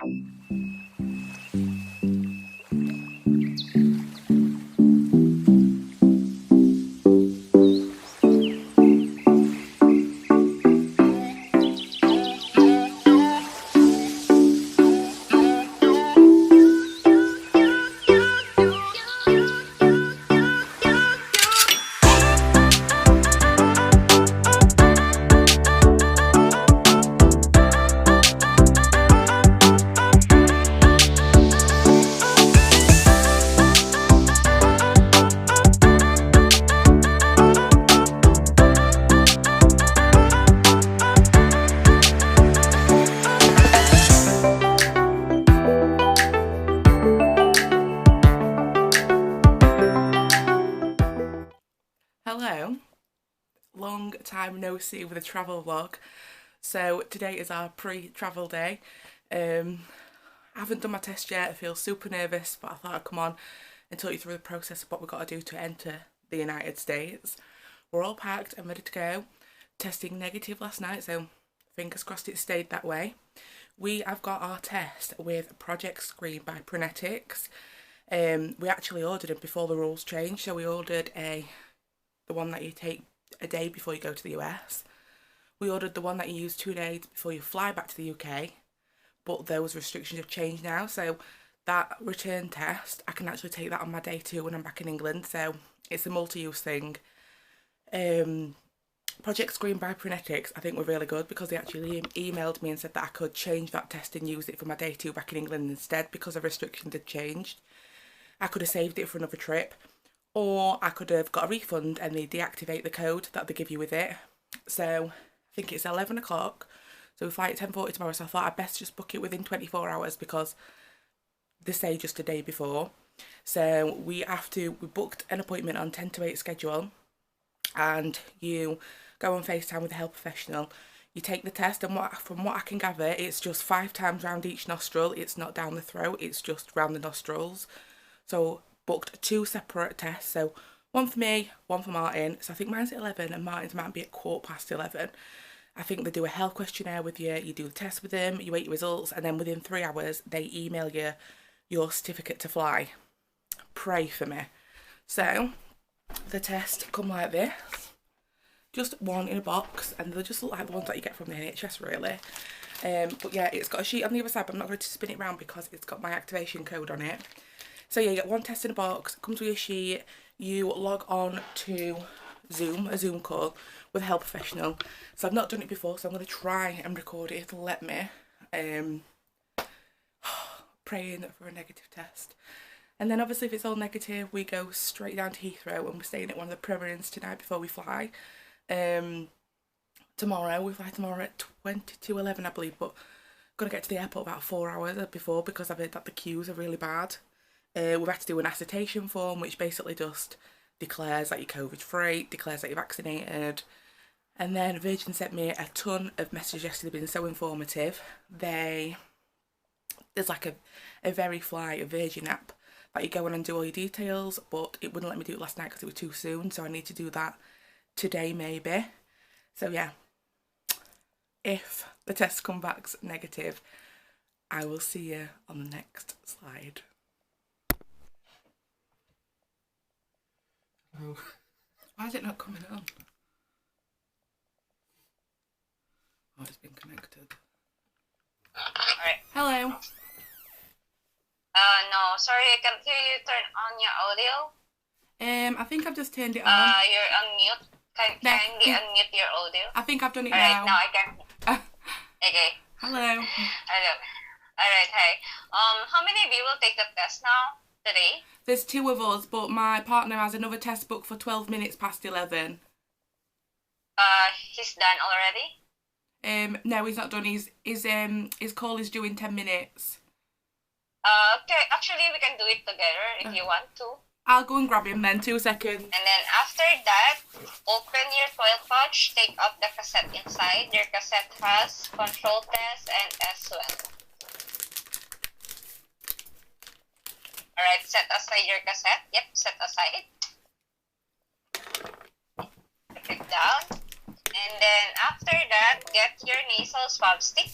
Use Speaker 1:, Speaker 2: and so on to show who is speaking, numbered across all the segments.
Speaker 1: Hello, long time no see with a travel vlog. So today is our pre-travel day. I haven't done my test yet, I feel super nervous, but I thought I'd come on and talk you through the process of what we've got to do to enter the United States. We're all packed and ready to go. Testing negative last night, so fingers crossed it stayed that way. We have got our test with Project Screen by Pronetics. We actually ordered it before the rules changed, so we ordered the one that you take a day before you go to the US. We ordered the one that you use 2 days before you fly back to the UK, but those restrictions have changed now, so that return test, I can actually take that on my day 2 when I'm back in England, so it's a multi-use thing. Project Screen by Pronetics I think were really good because they actually emailed me and said that I could change that test and use it for my day 2 back in England instead because the restrictions had changed. I could have saved it for another trip, or I could have got a refund and they deactivate the code that they give you with it. So I think it's 11 o'clock, so we fly at 10:40 tomorrow, so I thought I'd best just book it within 24 hours because they say just a day before. So we booked an appointment on 10 to 8 schedule, and you go on FaceTime with a health professional. You take the test, and from what I can gather, it's just 5 times round each nostril. It's not down the throat, it's just round the nostrils. So booked 2 separate tests, so one for me, one for Martin. So I think mine's at 11 and Martin's might be at 11:15. I think they do a health questionnaire with you, you do the test with them, you wait your results, and then within 3 hours they email you your certificate to fly. Pray for me. So the tests come like this, just one in a box, and they just look like the ones that you get from the NHS really. But yeah, it's got a sheet on the other side, but I'm not going to spin it around because it's got my activation code on it. So yeah, you get one test in a box, comes with a sheet, you log on to Zoom, a Zoom call with a health professional. So I've not done it before, so I'm going to try and record it if they'll let me. Praying for a negative test. And then obviously if it's all negative, we go straight down to Heathrow and we're staying at one of the Premier Inns tonight before we fly. Tomorrow, we fly tomorrow at 11, I believe, but got to get to the airport about 4 hours before because I've heard that the queues are really bad. We've had to do an attestation form which basically just declares that you're COVID free, declares that you're vaccinated, and then Virgin sent me a ton of messages yesterday, been so informative. There's like a Verifly, a Virgin app that you go on and do all your details, but it wouldn't let me do it last night because it was too soon, so I need to do that today maybe. So yeah, if the test comes back negative, I will see you on the next slide. Oh. Why is it not coming on? Oh, it's been connected.
Speaker 2: Alright.
Speaker 1: Hello.
Speaker 2: No, sorry, I can't hear you. Turn on your audio.
Speaker 1: I think I've just turned it on.
Speaker 2: You're on mute. Kindly unmute your audio.
Speaker 1: I think I've done it
Speaker 2: now.
Speaker 1: now.
Speaker 2: Now I can. Okay.
Speaker 1: Hello.
Speaker 2: Hello. Alright, hi. How many of you will take the test now, today?
Speaker 1: There's 2 of us, but my partner has another test booked for 12 minutes past 11.
Speaker 2: He's done already?
Speaker 1: No, he's not done. His call is due in 10 minutes.
Speaker 2: Okay, actually we can do it together if you want to.
Speaker 1: I'll go and grab him then, 2 seconds.
Speaker 2: And then after that, open your foil pouch, take out the cassette inside. Your cassette has control test and as well. Alright, set aside your cassette. Yep, set aside. Put it down. And then after that, get your nasal swab stick.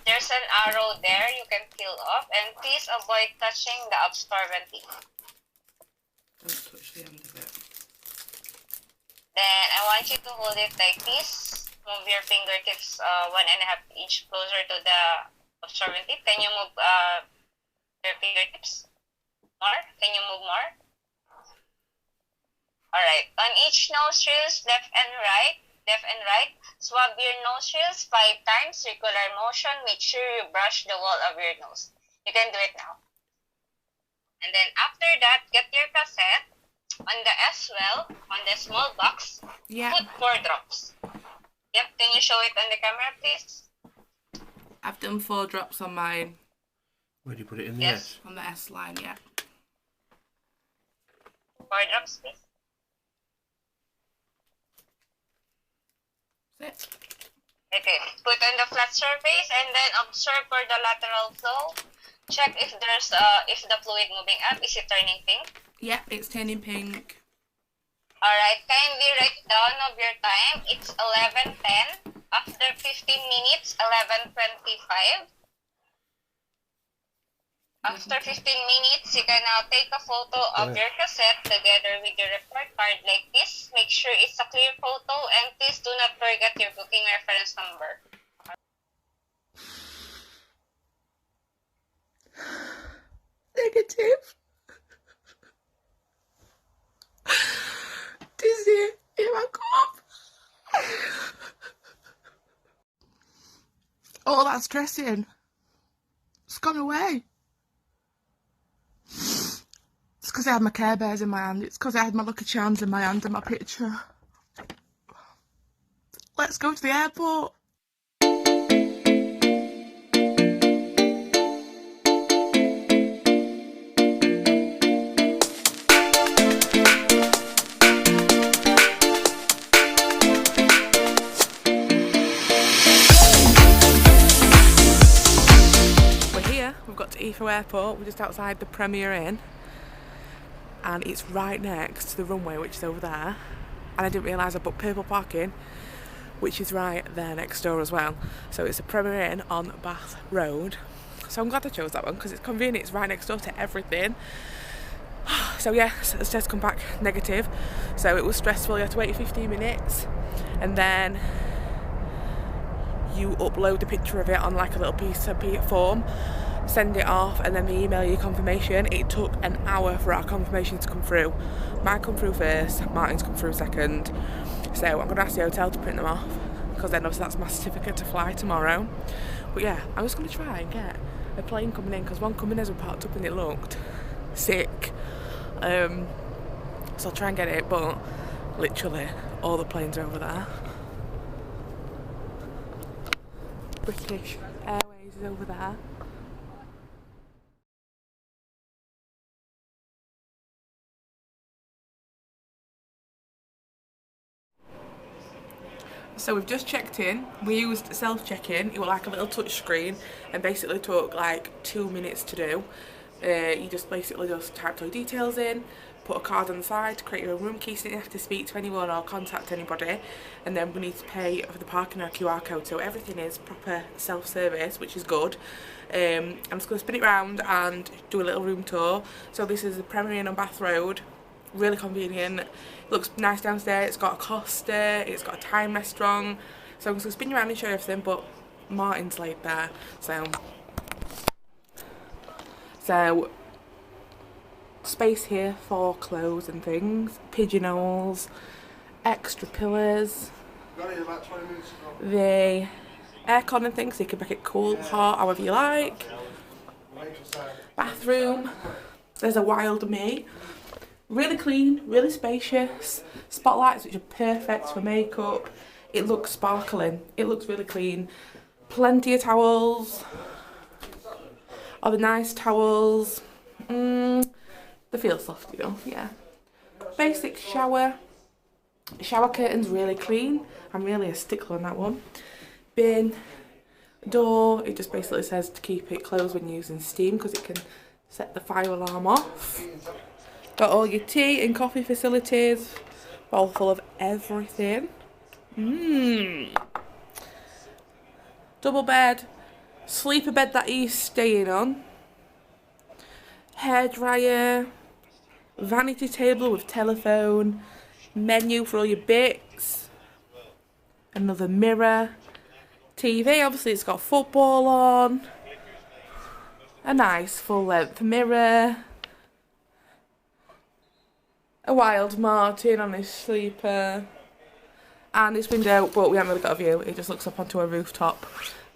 Speaker 2: there's an arrow there you can peel off, and please avoid touching the absorbent tip.
Speaker 1: Don't touch the end of it.
Speaker 2: Then I want you to hold it like this. Move your fingertips 1.5 inch closer to the absorbent tip. Can you move your fingertips more? Can you move more? Alright. On each nostrils, left and right, swab your nostrils 5 times, circular motion. Make sure you brush the wall of your nose. You can do it now. And then after that, get your cassette on the S well, on the small box.
Speaker 1: Yeah.
Speaker 2: Put 4 drops. Yep, can you show it on the camera, please?
Speaker 1: I've done 4 drops on mine.
Speaker 3: Where do you put it in the
Speaker 2: Yes.
Speaker 3: S?
Speaker 1: On the S line, yeah.
Speaker 2: 4 drops, please.
Speaker 1: That's it.
Speaker 2: Okay, put on the flat surface and then observe for the lateral flow. Check if there's if the fluid moving up. Is it turning pink?
Speaker 1: Yeah, it's turning pink.
Speaker 2: Alright, kindly write down of your time. It's 11:10. After 15 minutes, 11:25. After 15 minutes, you can now take a photo of your cassette together with your report card like this. Make sure it's a clear photo, and please do not forget your booking reference number.
Speaker 1: Negative. Dizzy in my cup. All that stressing, it's gone away. It's because I had my Care Bears in my hand. It's because I had my Lucky Charms in my hand and my picture. Let's go to the airport. We're here. We've got to Heathrow Airport. We're just outside the Premier Inn. And it's right next to the runway, which is over there. And I didn't realise I booked purple parking, which is right there next door as well. So it's a Premier Inn on Bath Road. So I'm glad I chose that one because it's convenient. It's right next door to everything. So yeah, the test come back negative. So it was stressful. You had to wait 15 minutes, and then you upload the picture of it on like a little piece of form, send it off, and then they email you confirmation. It took an hour for our confirmation to come through. Mine come through first, Martin's come through second. So I'm going to ask the hotel to print them off, because then obviously that's my certificate to fly tomorrow. But yeah, I'm just going to try and get a plane coming in, because one coming as we parked up and it looked sick. So I'll try and get it, but literally all the planes are over there. British Airways is over there. So we've just checked in. We used self-check-in. It was like a little touch screen and basically took like 2 minutes to do. You just basically just typed all your details in, put a card on the side to create your own room key, so you didn't have to speak to anyone or contact anybody, and then we need to pay for the parking or QR code. So everything is proper self-service, which is good. I'm just going to spin it round and do a little room tour. So this is the Premier Inn on Bath Road. Really convenient. It looks nice downstairs. It's got a Costa, it's got a Thai restaurant. So I'm just going to spin you around and show you everything, but Martin's laid there. So space here for clothes and things, pigeonholes, extra pillars, the aircon and things so you can make it cool, hot, however you like. Bathroom, there's a wild me. Really clean, really spacious. Spotlights which are perfect for makeup. It looks sparkling. It looks really clean. Plenty of towels. All the nice towels. They feel soft, you know, yeah. Basic shower. Shower curtains really clean. I'm really a stickler on that one. Bin. Door. It just basically says to keep it closed when using steam because it can set the fire alarm off. Got all your tea and coffee facilities, bowl full of everything. Double bed, sleeper bed that he's staying on, hairdryer, vanity table with telephone, menu for all your bits, another mirror, TV, obviously it's got football on, a nice full length mirror, a wild Martin on his sleeper, and this window, but we haven't really got a view, it just looks up onto a rooftop.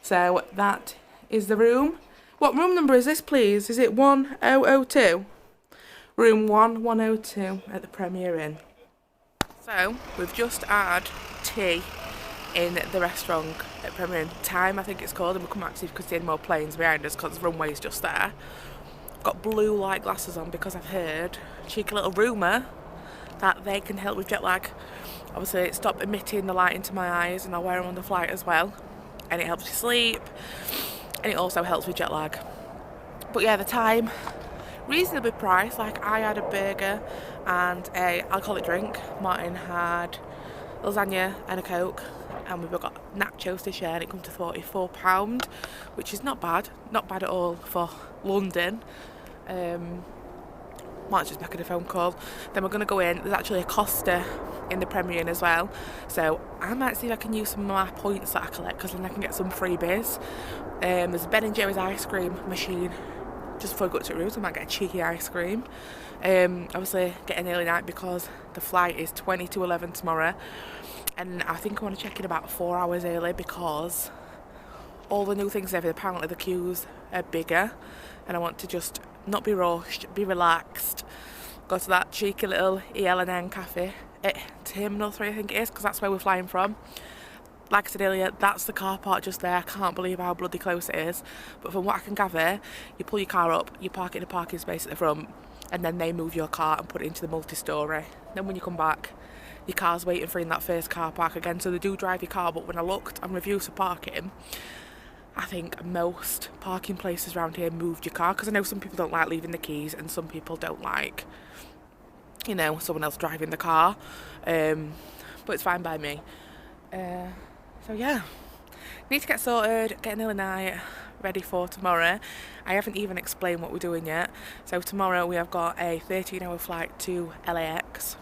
Speaker 1: So that is the room. What room number is this, please? Is it 1002? Room 1102 at the Premier Inn. So, we've just had tea in the restaurant at Premier Inn. Time, I think it's called, and we'll come back to see if we can see any more planes behind us because the runway's just there. I've got blue light glasses on because I've heard a cheeky little rumour that they can help with jet lag. Obviously, stop emitting the light into my eyes, and I'll wear them on the flight as well. And it helps you sleep, and it also helps with jet lag. But yeah, the time, reasonably priced. Like, I had a burger and a alcoholic drink. Martin had lasagna and a Coke, and we've got nachos to share, and it comes to £44, which is not bad at all for London. Martin's just making a phone call. Then we're going to go in. There's actually a Costa in the Premier Inn as well, so I might see if I can use some of my points that I collect, because then I can get some freebies. There's a Ben & Jerry's ice cream machine just before I go to the rooms. I might get a cheeky ice cream. Obviously get an early night because the flight is 20 to 11 tomorrow, and I think I want to check in about 4 hours early because all the new things there, apparently the queues are bigger, and I want to just not be rushed, be relaxed, go to that cheeky little EL&N cafe at Terminal 3, I think it is, because that's where we're flying from. Like I said earlier, that's the car park just there. I can't believe how bloody close it is. But from what I can gather, you pull your car up, you park it in a parking space at the front, and then they move your car and put it into the multi-storey. Then when you come back, your car's waiting for you in that first car park again. So they do drive your car, but when I looked on reviews for parking, I think most parking places around here moved your car, because I know some people don't like leaving the keys and some people don't like, you know, someone else driving the car, but it's fine by me. So yeah, need to get sorted, get an early night, ready for tomorrow. I haven't even explained what we're doing yet. So tomorrow we have got a 13-hour flight to LAX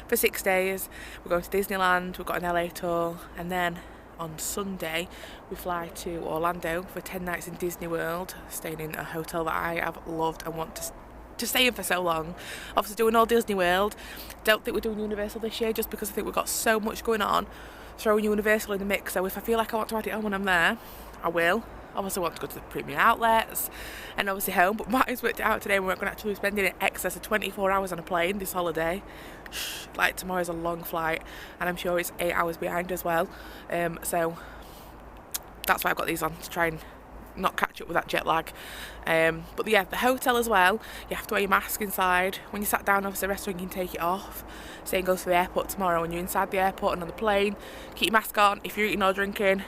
Speaker 1: for 6 days. We're going to Disneyland, we've got an LA tour, and then on Sunday we fly to Orlando for 10 nights in Disney World, staying in a hotel that I have loved and want to stay in for so long. Obviously doing all Disney World. Don't think we're doing Universal this year just because I think we've got so much going on. Throwing Universal in the mix, so if I feel like I want to add it on when I'm there, I will. Obviously want to go to the premium outlets and obviously home, but Martin's worked it out today and we're going to actually be spending in excess of 24 hours on a plane this holiday. Like, tomorrow's a long flight and I'm sure it's 8 hours behind as well, so that's why I've got these on, to try and not catch up with that jet lag. But yeah, the hotel as well, you have to wear your mask inside. When you sat down, obviously the restaurant, you can take it off. Same goes to the airport tomorrow. When you're inside the airport and on the plane, keep your mask on. If you're eating or drinking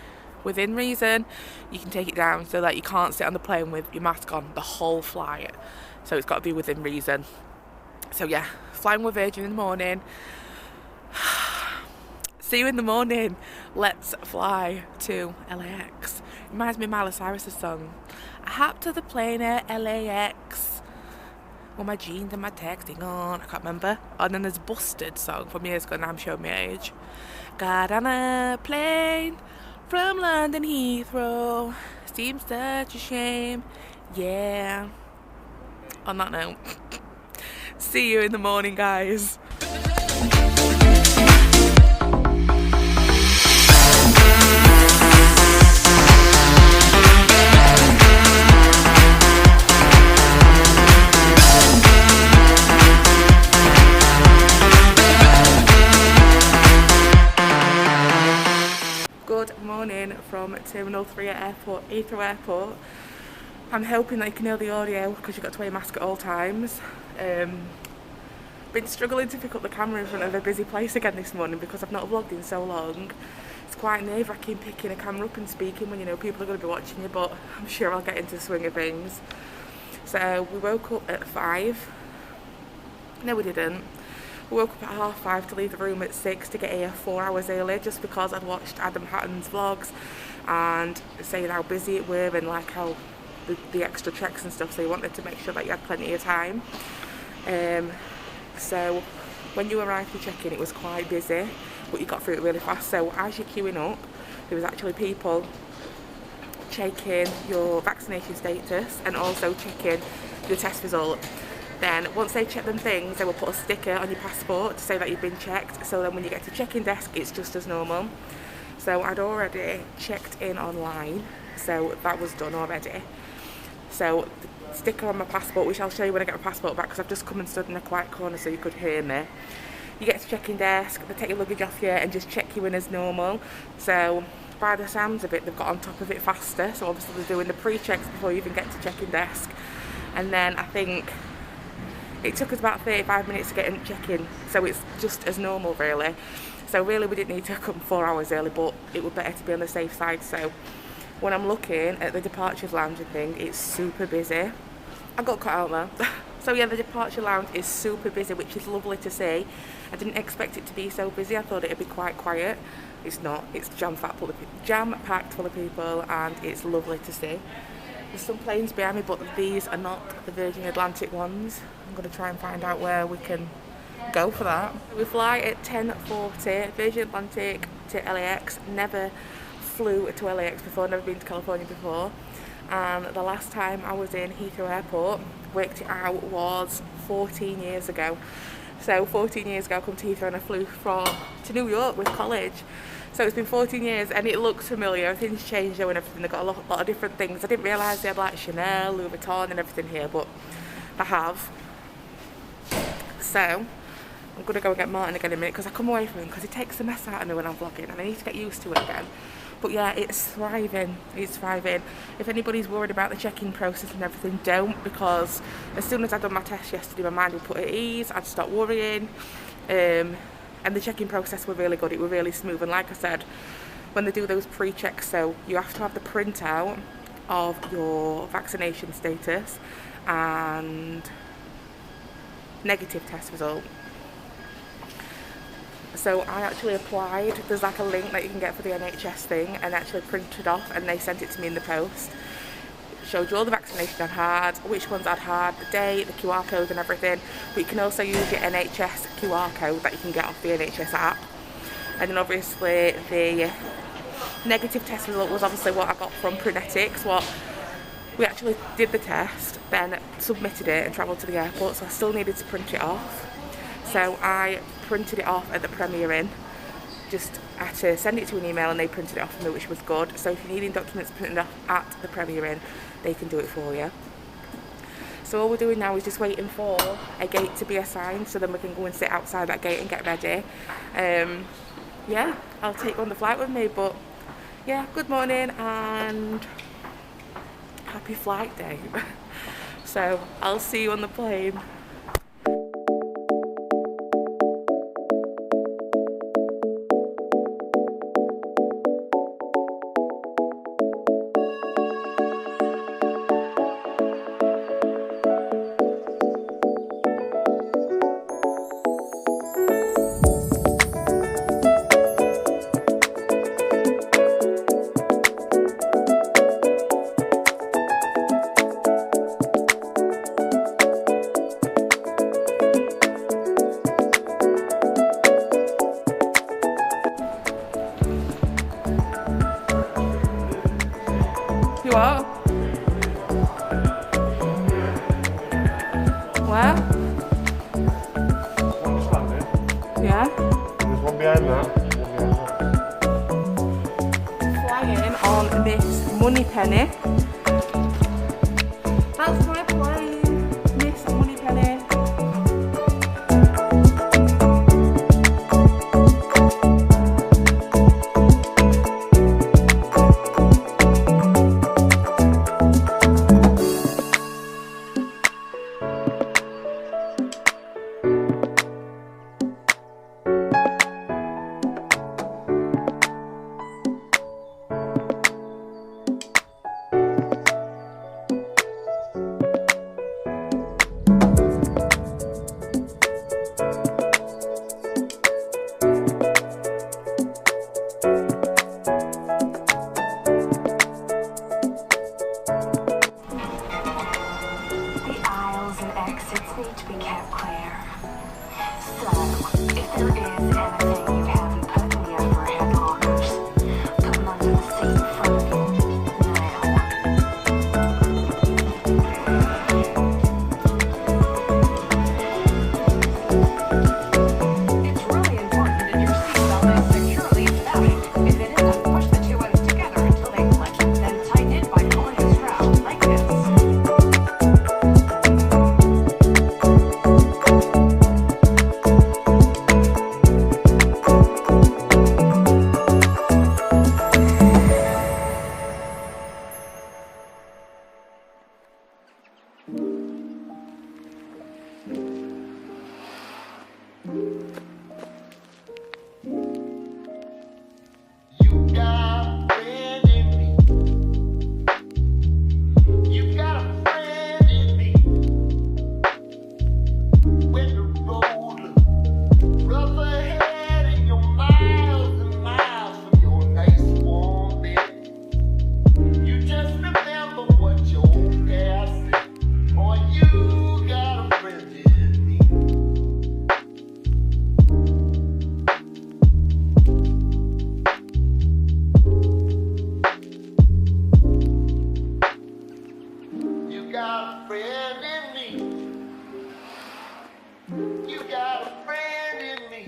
Speaker 1: within reason, you can take it down so that you can't sit on the plane with your mask on the whole flight. So it's got to be within reason. So yeah, flying with Virgin in the morning. See you in the morning. Let's fly to LAX. Reminds me of Miley Cyrus's song. I hopped to the plane at LAX with my jeans and my texting on. I can't remember. And then there's a Busted song from years ago, now I'm showing my age. Got on a plane from London Heathrow. Seems such a shame. Yeah. On that note, see you in the morning, guys. Good morning from Terminal 3 at Heathrow Airport. I'm hoping that you can hear the audio because you've got to wear a mask at all times. Been struggling to pick up the camera in front of a busy place again this morning because I've not vlogged in so long. It's quite nerve-wracking picking a camera up and speaking when you know people are going to be watching you, but I'm sure I'll get into the swing of things. So we woke up at 5. No, we didn't. We woke up at 5:30 to leave the room at 6 to get here 4 hours early, just because I'd watched Adam Hatton's vlogs and saying how busy it were and like how the extra checks and stuff, so you wanted to make sure that you had plenty of time. So when you arrived to check in, it was quite busy, but you got through it really fast. So as you're queuing up, there was actually people checking your vaccination status and also checking your test result. Then once they check them things, they will put a sticker on your passport to say that you've been checked, so then when you get to check-in desk, it's just as normal. So I'd already checked in online, so that was done already. So the sticker on my passport, which I'll show you when I get my passport back, because I've just come and stood in a quiet corner so you could hear me. You get to check-in desk, they take your luggage off you and just check you in as normal. So by the sounds of it, they've got on top of it faster. So obviously they're doing the pre-checks before you even get to check-in desk. And then I think it took us about 35 minutes to get in check-in. So it's just as normal really. So really we didn't need to come 4 hours early, but it would be better to be on the safe side. So when I'm looking at the departures lounge and thing, it's super busy. I got cut out there. So yeah, the departure lounge is super busy, which is lovely to see. I didn't expect it to be so busy. I thought it'd be quite quiet. It's not. It's jam-packed full of people, and it's lovely to see. There's some planes behind me, but these are not the Virgin Atlantic ones. I'm going to try and find out where we can go for that. We fly at 10:40, Virgin Atlantic to LAX. Never flew to LAX before, never been to California before. And the last time I was in Heathrow Airport, worked it out, was 14 years ago. So 14 years ago I come to Heathrow and I flew to New York with college. So it's been 14 years and it looks familiar. Everything's changed though and everything. They've got a lot of different things. I didn't realise they had like Chanel, Louis Vuitton and everything here, but I have. So I'm going to go and get Martin again in a minute because I come away from him because he takes the mess out of me when I'm vlogging and I need to get used to it again. But yeah, it's thriving. It's thriving. If anybody's worried about the check-in process and everything, don't, because as soon as I'd done my test yesterday, my mind would put at ease. I'd stop worrying. And the check-in process were really good. It was really smooth. And like I said, when they do those pre-checks, so you have to have the printout of your vaccination status and negative test result. So I actually applied. There's like a link that you can get for the NHS thing and actually printed off, and they sent it to me in the post. It showed you all the vaccination I'd had, which ones I'd had, the date, the QR code and everything. But you can also use your NHS QR code that you can get off the NHS app. And then obviously the negative test result was obviously what I got from Prenetics. What we actually did the test, then submitted it and travelled to the airport, so I still needed to print it off. So I printed it off at the Premier Inn. Just had to send it to an email and they printed it off for me, which was good. So if you're needing documents printed off at the Premier Inn, they can do it for you. So all we're doing now is just waiting for a gate to be assigned, so then we can go and sit outside that gate and get ready. Yeah, I'll take you on the flight with me, but yeah, good morning and happy flight day. So I'll see you on the plane. You are? Where? Yeah?
Speaker 3: There's one behind that.
Speaker 1: Flying on Miss Moneypenny. That's my plane, Miss Moneypenny.
Speaker 4: need to be kept clear. So, if there is anything you haven't put in the overhead lockers, put them under the seat in front of you. It's really important that your seatbelt is securely fastened. If it isn't, push the two ends together until they click, then tighten it by pulling the strap like this.
Speaker 5: You got a friend in me. You got a friend in me. When the road looks rough ahead and you're miles and miles from your nice warm bed, you just remember what your old dad said. Boy, you got a friend in me. You got a friend in me. You got a friend in me.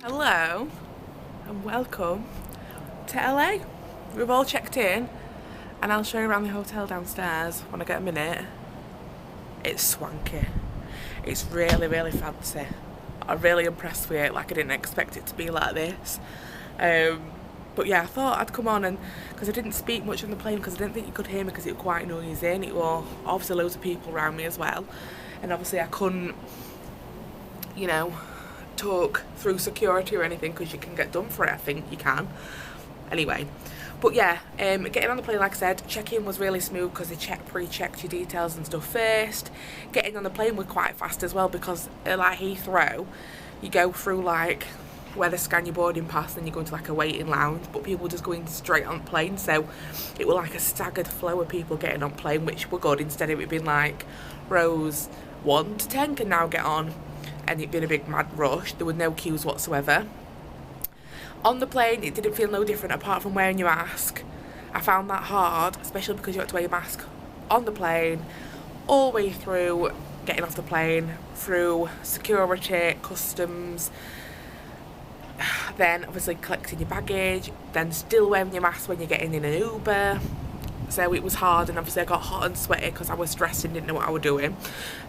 Speaker 1: Hello and welcome to LA. We've all checked in and I'll show you around the hotel downstairs when I get a minute. It's swanky. It's really, really fancy. I'm really impressed with it, like I didn't expect it to be like this. But yeah, I thought I'd come on and, because I didn't speak much on the plane because I didn't think you could hear me because it was quite noisy and it was obviously loads of people around me as well. And obviously I couldn't, you know, talk through security or anything because you can get done for it. I think you can anyway. But yeah, getting on the plane, like I said, check-in was really smooth because they pre-checked your details and stuff first. Getting on the plane was quite fast as well because like Heathrow, you go through like where they scan your boarding pass and you go into like a waiting lounge, but people just going straight on the plane, so it was like a staggered flow of people getting on plane, which were good. Instead of it being like rows 1 to 10 can now get on and it being a big mad rush, there were no queues whatsoever. On the plane, it didn't feel no different apart from wearing your mask. I found that hard, especially because you had to wear your mask on the plane, all the way through getting off the plane, through security, customs, then obviously collecting your baggage, then still wearing your mask when you're getting in an Uber. So it was hard, and obviously I got hot and sweaty because I was stressed and didn't know what I was doing.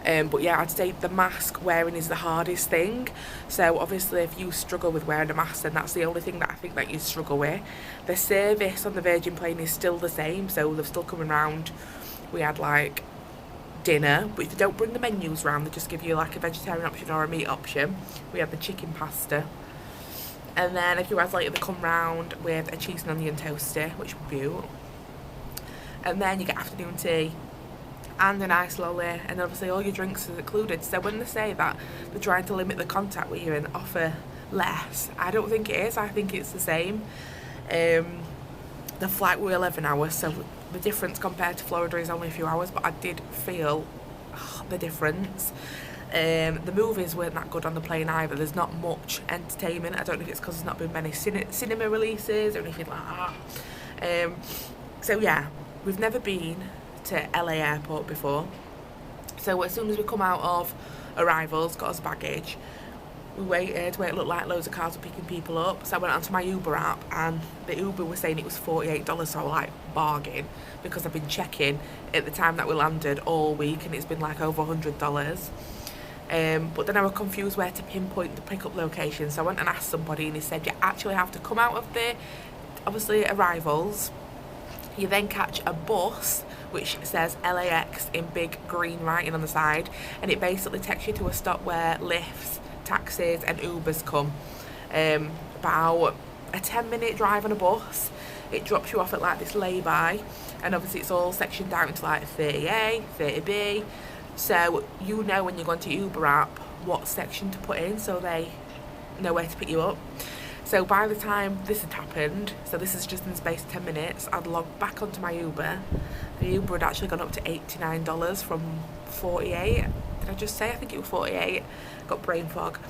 Speaker 1: But yeah, I'd say the mask wearing is the hardest thing. So obviously if you struggle with wearing a mask, then that's the only thing that I think that you struggle with. The service on the Virgin plane is still the same, so they're still coming round. We had like dinner, but if they don't bring the menus round, they just give you like a vegetarian option or a meat option. We had the chicken pasta. And then a few hours later they come round with a cheese and onion toasty, which would be beautiful. And then you get afternoon tea and a nice lolly, and obviously all your drinks are included. So when they say that they're trying to limit the contact with you and offer less, I don't think it is. I think it's the same. The flight were 11 hours, so the difference compared to Florida is only a few hours, but I did feel the difference. The movies weren't that good on the plane either. There's not much entertainment. I don't know if it's because there's not been many cinema releases or anything like that. So yeah, we've never been to LA airport before. So as soon as we come out of arrivals, got us baggage, we waited where it looked like loads of cars were picking people up. So I went onto my Uber app, and the Uber was saying it was $48, so I was like, bargain, because I've been checking at the time that we landed all week and it's been like over $100. But then I was confused where to pinpoint the pickup location, so I went and asked somebody, and he said you actually have to come out of the, obviously, arrivals. You then catch a bus which says LAX in big green writing on the side, and it basically takes you to a stop where lifts, taxis and Ubers come. About a 10-minute drive on a bus. It drops you off at like this lay-by, and obviously it's all sectioned out into like 30A, 30B, so you know when you're going to Uber app what section to put in, so they know where to pick you up. So by the time this had happened, so this is just in the space of 10 minutes, I'd logged back onto my Uber. The Uber had actually gone up to $89 from 48. Did I just say? I think it was 48. Got brain fog.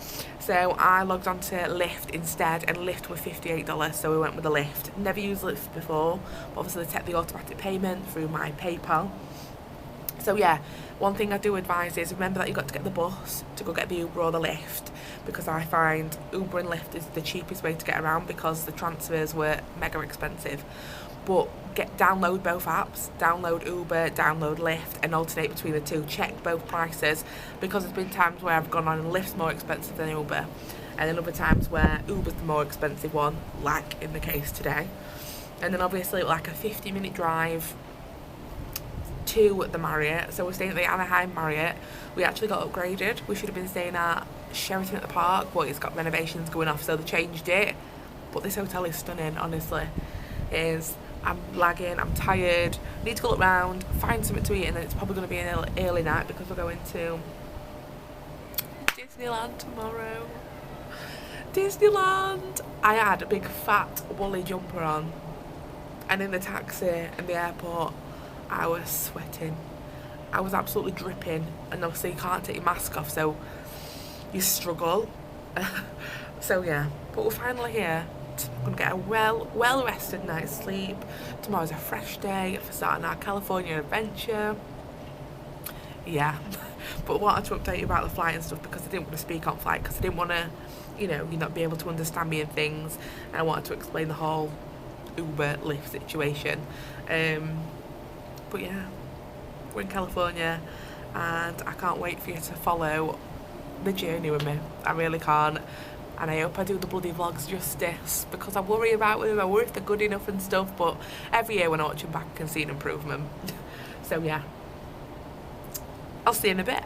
Speaker 1: So I logged onto Lyft instead, and Lyft were $58, so we went with the Lyft. Never used Lyft before, but obviously they take the automatic payment through my PayPal. So yeah, one thing I do advise is remember that you've got to get the bus to go get the Uber or the Lyft, because I find Uber and Lyft is the cheapest way to get around because the transfers were mega expensive. But download both apps, download Uber, download Lyft, and alternate between the two. Check both prices, because there's been times where I've gone on and Lyft's more expensive than Uber, and then other times where Uber's the more expensive one, like in the case today. And then obviously like a 50-minute drive to the Marriott. So we're staying at the Anaheim Marriott. We actually got upgraded. We should have been staying at Sheraton at the Park, but it's got renovations going off, so they changed it. But this hotel is stunning, honestly. It is. I'm lagging, I'm tired, need to go look round, find something to eat, and then it's probably going to be an early night because we're going to Disneyland tomorrow. Disneyland! I had a big fat woolly jumper on, and in the taxi in the airport I was sweating. I was absolutely dripping, and obviously you can't take your mask off, so you struggle. So yeah, but we're finally here. I'm gonna get a well rested night's sleep. Tomorrow's a fresh day for starting our California adventure. Yeah, but I wanted to update you about the flight and stuff because I didn't want to speak on flight, because I didn't want to, you not be able to understand me and things, and I wanted to explain the whole Uber Lyft situation. But yeah, we're in California, and I can't wait for you to follow the journey with me. I really can't. And I hope I do the bloody vlogs justice, because I worry about them, I worry if they're good enough and stuff, but every year when I watch them back I can see an improvement. So yeah, I'll see you in a bit.